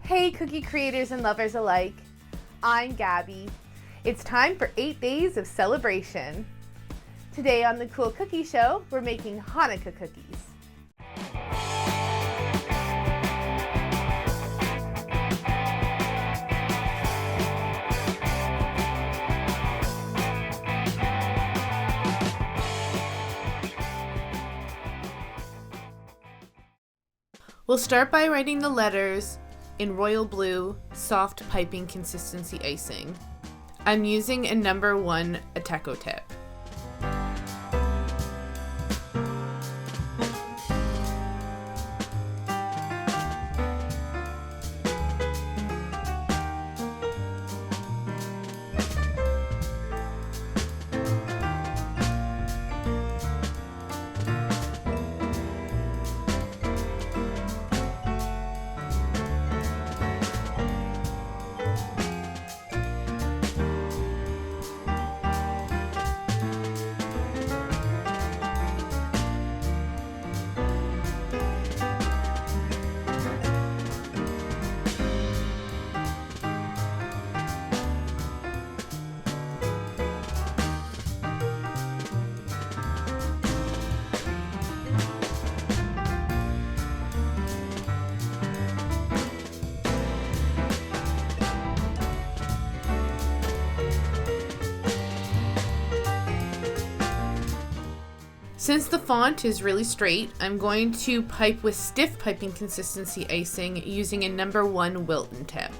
Hey cookie creators and lovers alike, I'm Gabby. It's time for 8 days of celebration. Today on the Cool Cookie Show, we're making Hanukkah cookies. We'll start by writing the letters in royal blue, soft piping consistency icing. I'm using a number 1 Ateco tip. Since the font is really straight, I'm going to pipe with stiff piping consistency icing using a number 1 Wilton tip.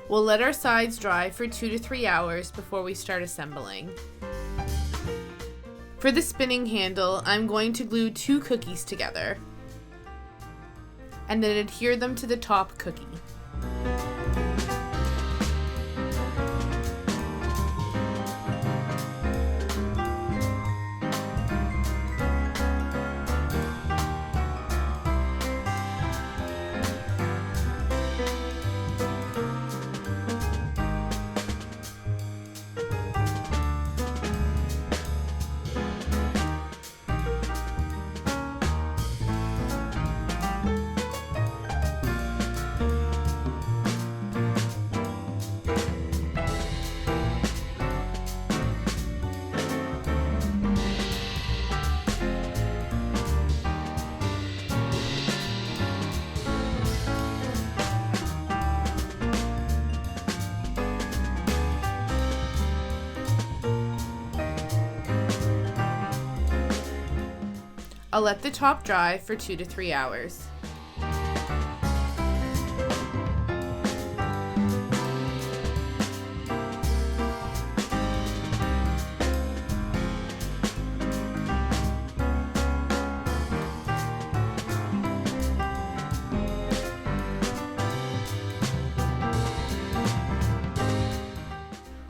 We'll let our sides dry for 2 to 3 hours before we start assembling. For the spinning handle, I'm going to glue 2 cookies together and then adhere them to the top cookie. I'll let the top dry for 2 to 3 hours.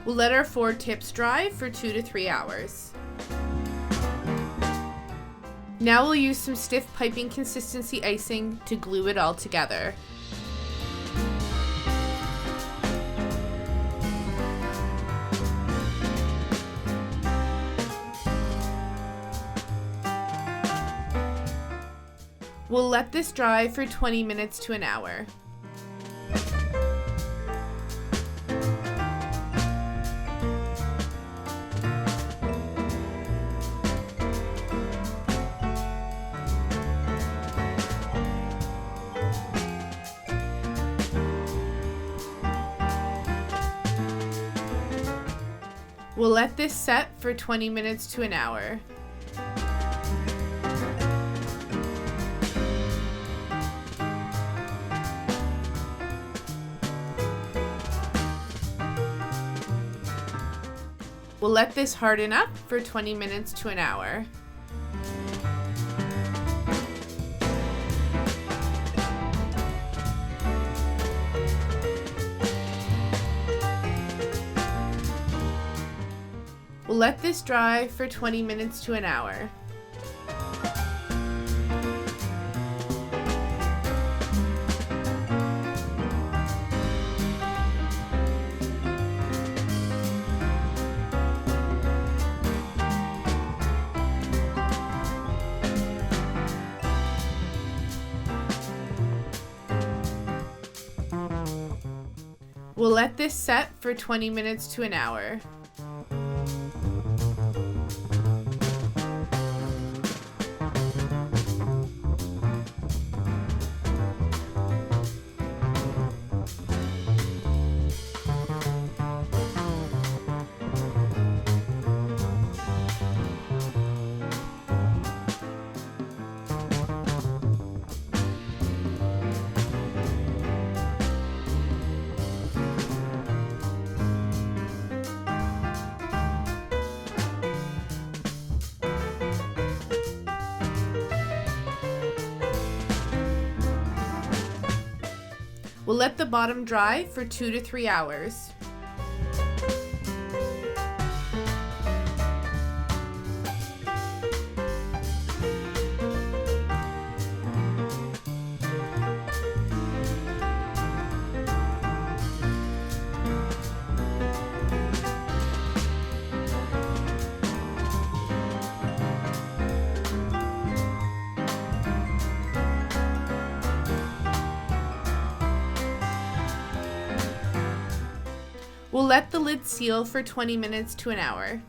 We'll let our 4 tips dry for 2 to 3 hours. Now we'll use some stiff piping consistency icing to glue it all together. We'll let this dry for 20 minutes to an hour. We'll let this set for 20 minutes to an hour. We'll let this harden up for 20 minutes to an hour. We'll let this dry for 20 minutes to an hour. We'll let this set for 20 minutes to an hour. We'll let the bottom dry for 2 to 3 hours. We'll let the lid seal for 20 minutes to an hour.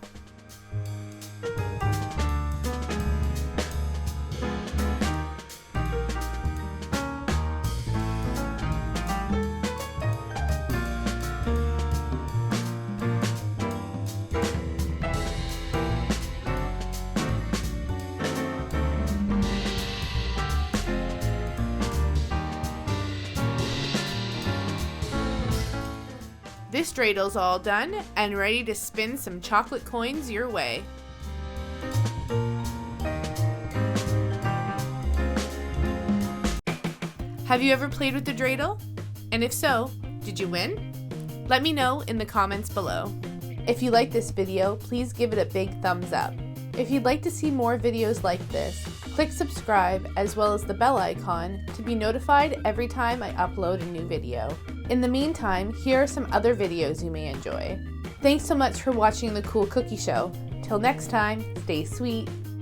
This Dreidel's all done and ready to spin some chocolate coins your way. Have you ever played with the Dreidel? And if so, did you win? Let me know in the comments below. If you like this video, please give it a big thumbs up. If you'd like to see more videos like this, click subscribe as well as the bell icon to be notified every time I upload a new video. In the meantime, here are some other videos you may enjoy. Thanks so much for watching the Cool Cookie Show. Till next time, stay sweet.